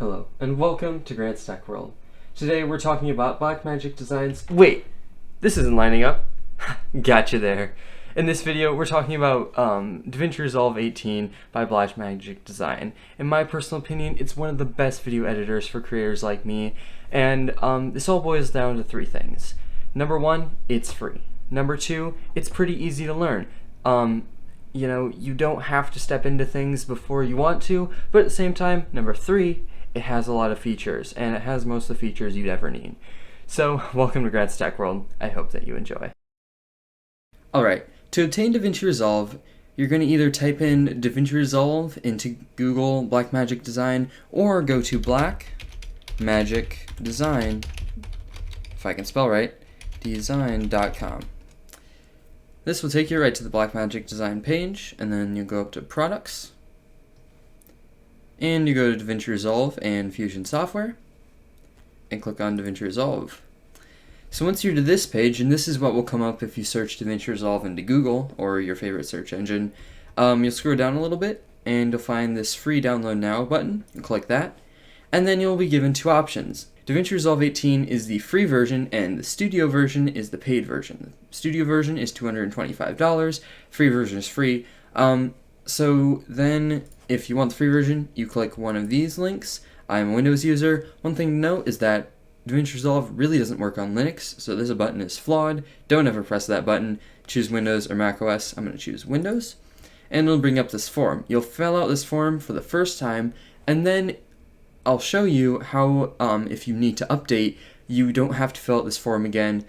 Hello, and welcome to Grant's Tech World. Today we're talking about Blackmagic designs. Wait, this isn't lining up. Gotcha there. In this video, we're talking about DaVinci Resolve 18 by Blackmagic Design. In my personal opinion, it's one of the best video editors for creators like me, and this all boils down to three things. Number one, it's free. Number two, it's pretty easy to learn. You don't have to step into things before you want to, but at the same time, number three, it has a lot of features, and it has most of the features you'd ever need. So, welcome to Grant's Tech World. I hope that you enjoy. Alright, to obtain DaVinci Resolve, you're going to either type in DaVinci Resolve into Google Blackmagic Design, or go to Blackmagic Design, if I can spell right, design.com. This will take you right to the Blackmagic Design page, and then you go up to Products, and you go to DaVinci Resolve and Fusion Software, and click on DaVinci Resolve. So once you're to this page, and this is what will come up if you search DaVinci Resolve into Google, or your favorite search engine, you'll scroll down a little bit, and you'll find this free download now button. You click that, and then you'll be given two options. DaVinci Resolve 18 is the free version, and the studio version is the paid version. The studio version is $225, free version is free. So then, if you want the free version, you click one of these links. I'm a Windows user. One thing to note is that DaVinci Resolve really doesn't work on Linux, so this button is flawed. Don't ever press that button. Choose Windows or Mac OS. I'm going to choose Windows, and it'll bring up this form. You'll fill out this form for the first time, and then I'll show you how, if you need to update, you don't have to fill out this form again.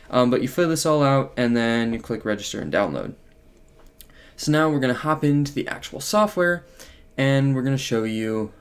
But you fill this all out, and then you click Register and Download. So now we're going to hop into the actual software, and we're going to show you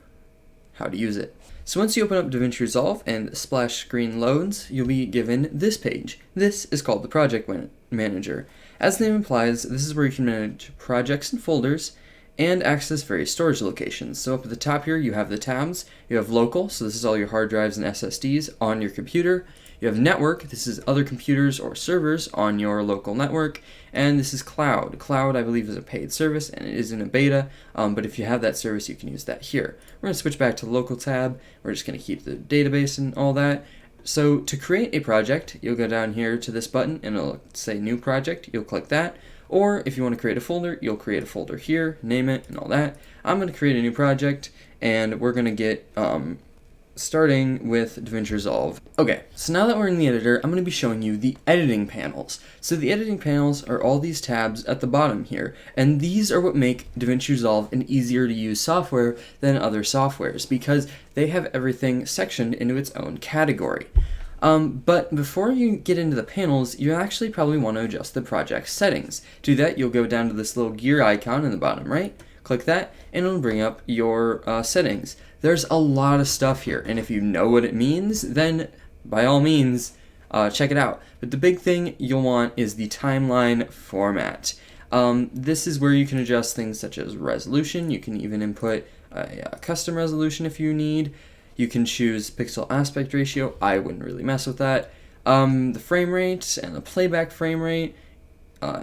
how to use it. So once you open up DaVinci Resolve and the splash screen loads, you'll be given this page. This is called the Project Manager. As the name implies, this is where you can manage projects and folders and access various storage locations. So up at the top here, you have the tabs. You have local, so this is all your hard drives and SSDs on your computer. You have network, this is other computers or servers on your local network. And this is cloud. Cloud, I believe, is a paid service, and it is in a beta, but if you have that service, you can use that here. We're going to switch back to local tab. We're just going to keep the database and all that. So to create a project, you'll go down here to this button, and it'll say New Project. You'll click that. Or if you want to create a folder, you'll create a folder here, name it, and all that. I'm going to create a new project, and we're going to get starting with DaVinci Resolve. Okay, so now that we're in the editor, I'm going to be showing you the editing panels. So the editing panels are all these tabs at the bottom here, and these are what make DaVinci Resolve an easier to use software than other softwares, because they have everything sectioned into its own category. But before you get into the panels, you actually probably want to adjust the project settings. To do that, you'll go down to this little gear icon in the bottom right, click that, and it'll bring up your settings. There's a lot of stuff here, and if you know what it means, then by all means, check it out. But the big thing you'll want is the timeline format. This is where you can adjust things such as resolution. You can even input a custom resolution if you need. You can choose pixel aspect ratio. I wouldn't really mess with that. The frame rate and the playback frame rate,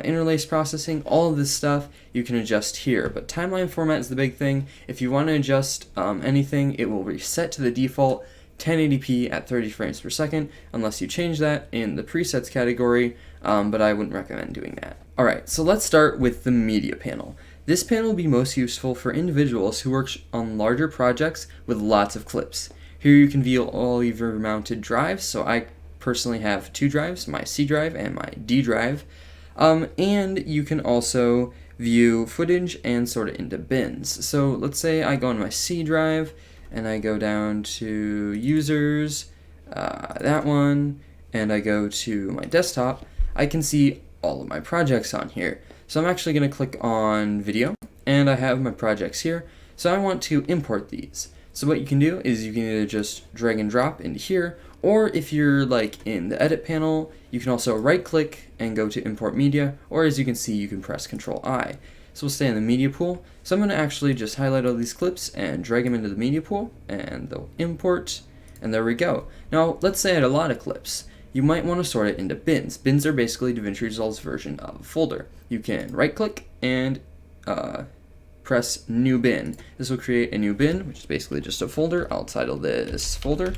interlace processing, all of this stuff you can adjust here. But timeline format is the big thing. If you want to adjust anything, it will reset to the default 1080p at 30 frames per second, unless you change that in the presets category, but I wouldn't recommend doing that. Alright, so let's start with the media panel. This panel will be most useful for individuals who work on larger projects with lots of clips. Here you can view all of your mounted drives, so I personally have two drives, my C drive and my D drive, and you can also view footage and sort it into bins. So let's say I go on my C drive, and I go down to users, that one, and I go to my desktop. I can see all of my projects on here. So I'm actually going to click on video, and I have my projects here. So I want to import these. So what you can do is you can either just drag and drop into here, or if you're like in the edit panel, you can also right click and go to import media, or as you can see, you can press Ctrl I. So we'll stay in the media pool. So I'm going to actually just highlight all these clips and drag them into the media pool, and they'll import, and there we go. Now let's say I had a lot of clips. You might want to sort it into bins. Bins are basically DaVinci Resolve's version of a folder. You can right click and press new bin. This will create a new bin, which is basically just a folder. I'll title this folder,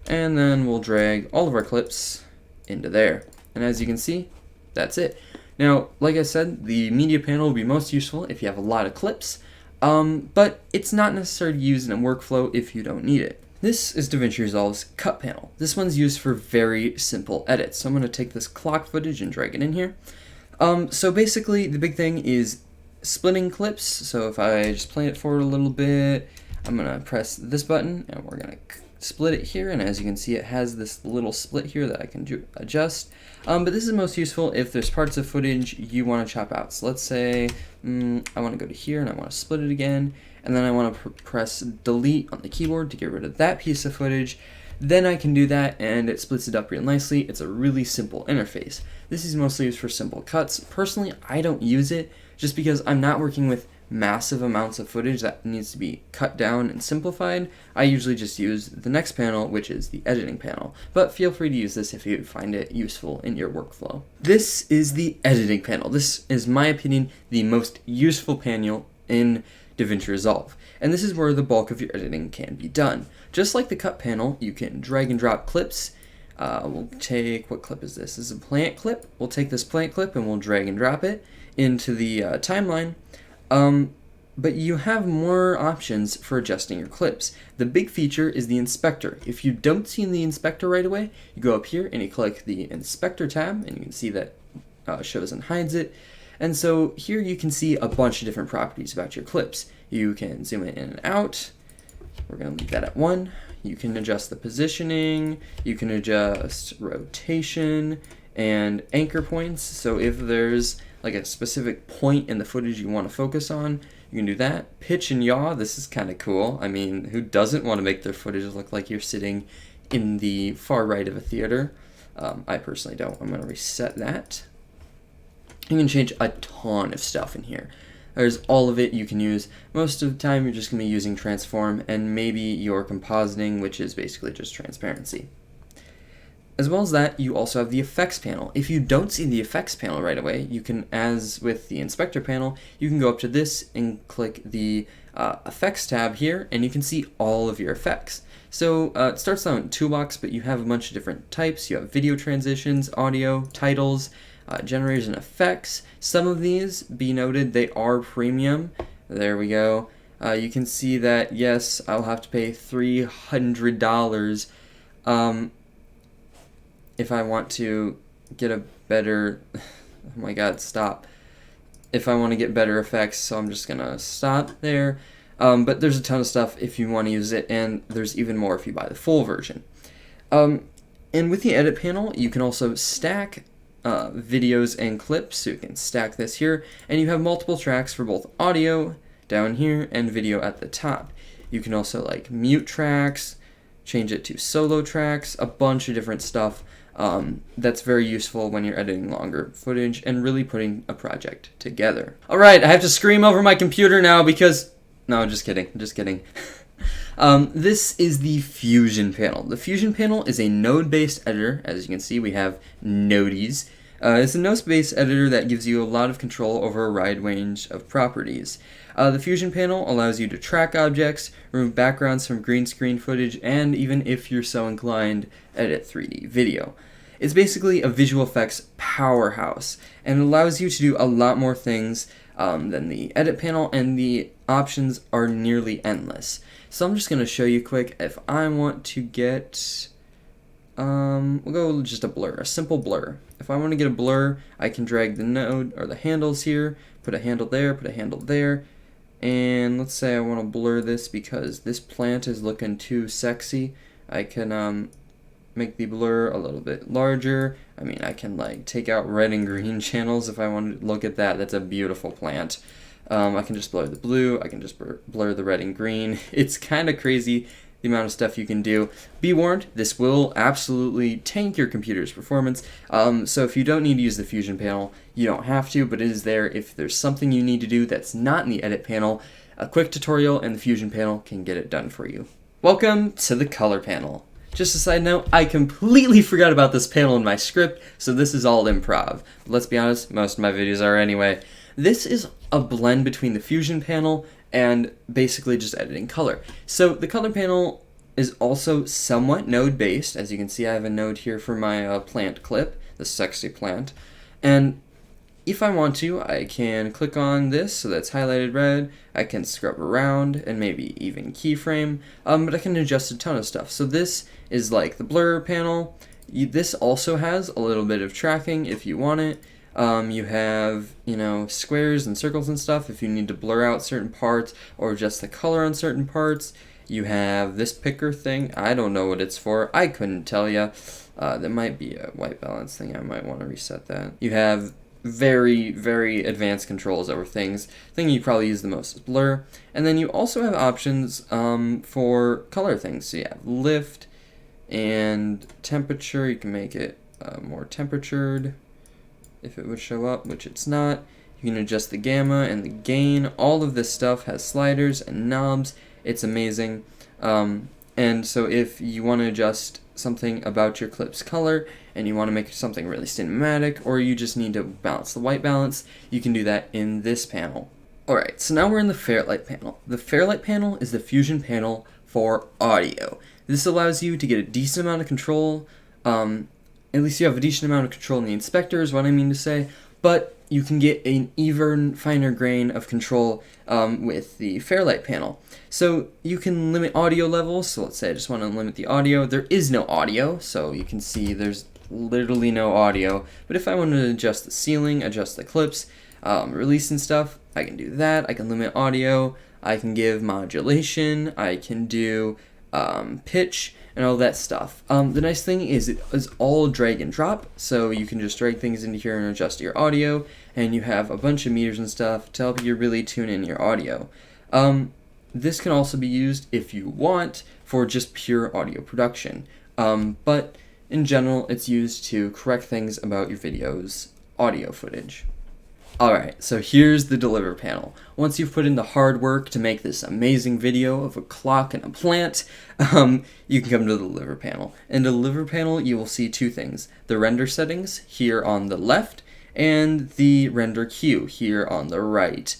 and then we'll drag all of our clips into there. And as you can see, that's it. Now, like I said, the media panel will be most useful if you have a lot of clips, but it's not necessary to use in a workflow if you don't need it. This is DaVinci Resolve's cut panel. This one's used for very simple edits. So I'm going to take this clock footage and drag it in here. So basically, the big thing is splitting clips. So if I just play it forward a little bit, I'm going to press this button, and we're going to split it here. And as you can see, it has this little split here that I can adjust. But this is most useful if there's parts of footage you want to chop out. So let's say I want to go to here, and I want to split it again. And then I want to press delete on the keyboard to get rid of that piece of footage. Then I can do that, and it splits it up real nicely. It's a really simple interface. This is mostly used for simple cuts. Personally, I don't use it just because I'm not working with massive amounts of footage that needs to be cut down and simplified. I usually just use the next panel, which is the editing panel. But feel free to use this if you find it useful in your workflow. This is the editing panel. This is, in my opinion, the most useful panel in DaVinci Resolve. And this is where the bulk of your editing can be done. Just like the cut panel, you can drag and drop clips. We'll take, what clip is this? This is a plant clip. We'll take this plant clip and we'll drag and drop it into the timeline. But you have more options for adjusting your clips. The big feature is the inspector. If you don't see the inspector right away, you go up here and you click the inspector tab, and you can see that shows and hides it. And so here you can see a bunch of different properties about your clips. You can zoom it in and out. We're going to leave that at 1. You can adjust the positioning. You can adjust rotation and anchor points. So if there's like a specific point in the footage you want to focus on, you can do that. Pitch and yaw, this is kind of cool. I mean, who doesn't want to make their footage look like you're sitting in the far right of a theater? I personally don't. I'm going to reset that. You can change a ton of stuff in here. There's all of it you can use. Most of the time you're just going to be using transform and maybe your compositing, which is basically just transparency. As well as that, you also have the effects panel. If you don't see the effects panel right away, you can, as with the inspector panel, you can go up to this and click the effects tab here, and you can see all of your effects. So it starts out in toolbox, but you have a bunch of different types. You have video transitions, audio, titles, generators, and effects. Some of these, be noted, they are premium. There we go. You can see that, yes, I'll have to pay $300 if I want to get a better, oh my god, stop. If I want to get better effects, so I'm just gonna stop there. But there's a ton of stuff if you want to use it, and there's even more if you buy the full version. And with the edit panel, you can also stack videos and clips, so you can stack this here, and you have multiple tracks for both audio down here and video at the top. You can also like mute tracks, change it to solo tracks, a bunch of different stuff. That's very useful when you're editing longer footage and really putting a project together. Alright, I have to scream over my computer now because... No, just kidding, just kidding. This is the Fusion panel. The Fusion panel is a node-based editor. As you can see, we have nodies. It's a node-based editor that gives you a lot of control over a wide range of properties. The Fusion panel allows you to track objects, remove backgrounds from green screen footage, and even if you're so inclined, edit 3D video. It's basically a visual effects powerhouse, and it allows you to do a lot more things than the edit panel, and the options are nearly endless. So I'm just going to show you quick. If I want to get, we'll go just a blur, a simple blur. If I want to get a blur, I can drag the node or the handles here, put a handle there, put a handle there, and let's say I want to blur this because this plant is looking too sexy. I can make the blur a little bit larger. I mean, I can like take out red and green channels if I want to look at that. That's a beautiful plant. I can just blur the blue. I can just blur the red and green. It's kind of crazy the amount of stuff you can do. Be warned, this will absolutely tank your computer's performance. So if you don't need to use the Fusion panel, you don't have to, but it is there if there's something you need to do that's not in the edit panel. A quick tutorial and the Fusion panel can get it done for you. Welcome to the color panel. Just a side note, I completely forgot about this panel in my script, so this is all improv. But let's be honest, most of my videos are anyway. This is a blend between the Fusion panel and basically just editing color. So the color panel is also somewhat node-based. As you can see, I have a node here for my plant clip, the sexy plant. And if I want to, I can click on this, so that's highlighted red. I can scrub around and maybe even keyframe, but I can adjust a ton of stuff. So this is like the blur panel. This also has a little bit of tracking if you want it. You have, squares and circles and stuff if you need to blur out certain parts or adjust the color on certain parts. You have this picker thing. I don't know what it's for. I couldn't tell you. There might be a white balance thing. I might want to reset that. You have very, very advanced controls over things. The thing you probably use the most is blur. And then you also have options for color things. So you have lift and temperature. You can make it more temperatured if it would show up, which it's not. You can adjust the gamma and the gain. All of this stuff has sliders and knobs. It's amazing. And so if you want to adjust something about your clip's color and you want to make something really cinematic, or you just need to balance the white balance, you can do that in this panel. Alright, so now we're in the Fairlight panel. The Fairlight panel is the Fusion panel for audio. This allows you to get a decent amount of control. At least you have a decent amount of control in the inspector is what I mean to say, but you can get an even finer grain of control with the Fairlight panel. So you can limit audio levels. So let's say I just want to limit the audio. There is no audio, so you can see there's literally no audio. But if I want to adjust the ceiling, adjust the clips, release and stuff, I can do that. I can limit audio. I can give modulation. I can do pitch and all that stuff. The nice thing is it is all drag and drop, so you can just drag things into here and adjust your audio, and you have a bunch of meters and stuff to help you really tune in your audio. This can also be used, if you want, for just pure audio production, but in general it's used to correct things about your video's audio footage. Alright, so here's the deliver panel. Once you've put in the hard work to make this amazing video of a clock and a plant, you can come to the deliver panel. In the deliver panel, you will see two things. The render settings here on the left, and the render queue here on the right.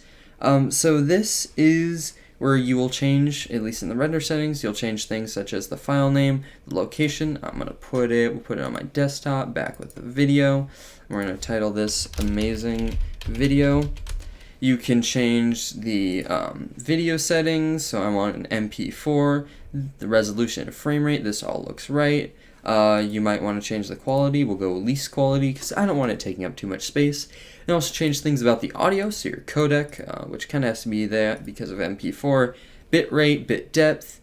So this is where you will change, at least in the render settings, you'll change things such as the file name, the location. We'll put it on my desktop, back with the video. We're going to title this Amazing Video. You can change the video settings, so I want an MP4, the resolution and frame rate, this all looks right. You might want to change the quality. We'll go least quality because I don't want it taking up too much space. And also change things about the audio, so your codec, which kind of has to be there because of MP4, bit rate, bit depth,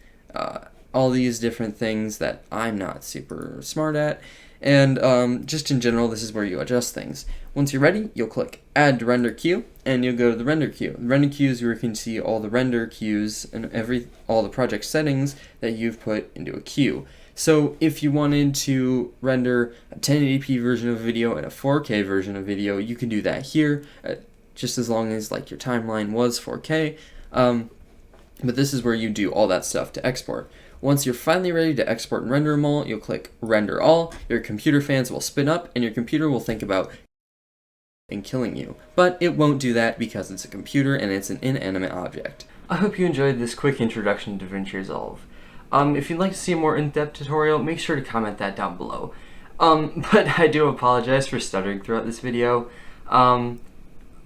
all these different things that I'm not super smart at. And just in general, this is where you adjust things. Once you're ready, you'll click Add to Render Queue, and you'll go to the Render Queue. The Render Queue is where you can see all the render queues and all the project settings that you've put into a queue. So if you wanted to render a 1080p version of a video and a 4K version of video, you can do that here, just as long as like your timeline was 4K. But this is where you do all that stuff to export. Once you're finally ready to export and render them all, you'll click Render All. Your computer fans will spin up, and your computer will think about and killing you. But it won't do that because it's a computer and it's an inanimate object. I hope you enjoyed this quick introduction to DaVinci Resolve. If you'd like to see a more in-depth tutorial, make sure to comment that down below. But I do apologize for stuttering throughout this video. I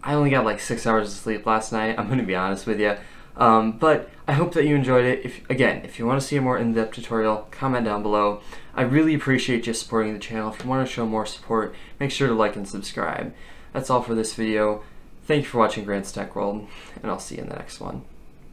only got like 6 hours of sleep last night, I'm going to be honest with you. But I hope that you enjoyed it. If you want to see a more in-depth tutorial, comment down below. I really appreciate you supporting the channel. If you want to show more support, make sure to like and subscribe. That's all for this video. Thank you for watching Grant's Tech World, and I'll see you in the next one.